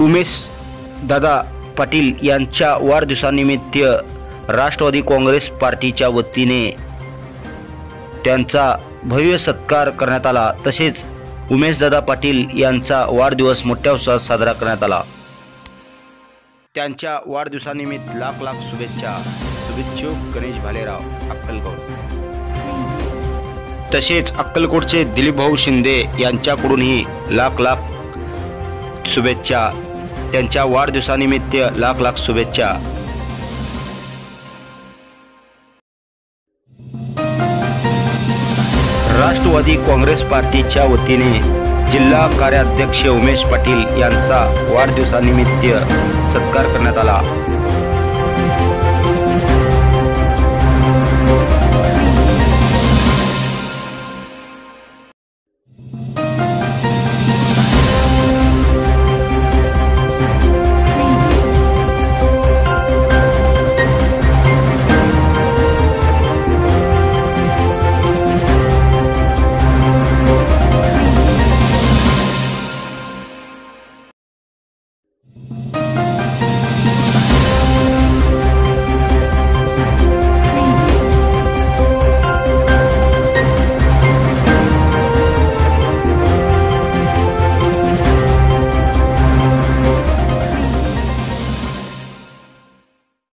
उमेश दादा पाटील यांच्या वाढदिवसानिमित्त राष्ट्रवादी काँग्रेस पार्टीच्या वतीने त्यांचा भव्य सत्कार करण्यात आला। तसेच उमेशदादा पाटील यांचा वाढदिवस मोठ्या उत्साहात साजरा करण्यात आला। त्यांच्या वाढदिवसानिमित्त लाख लाख शुभेच्छा। शुभेच्छुक गणेश भालेराव अक्कलकोट। तसेच अक्कलकोटचे दिलीप भाऊ शिंदे यांच्याकडूनही लाख लाख शुभेच्छा। त्यांच्या वाढदिवसानिमित्त लाख लाख शुभेच्छा। राष्ट्रवादी काँग्रेस पार्टीच्या वतीने जिल्हा कार्याध्यक्ष उमेश पाटील यांचा वाढदिवसानिमित्त सत्कार करण्यात आला।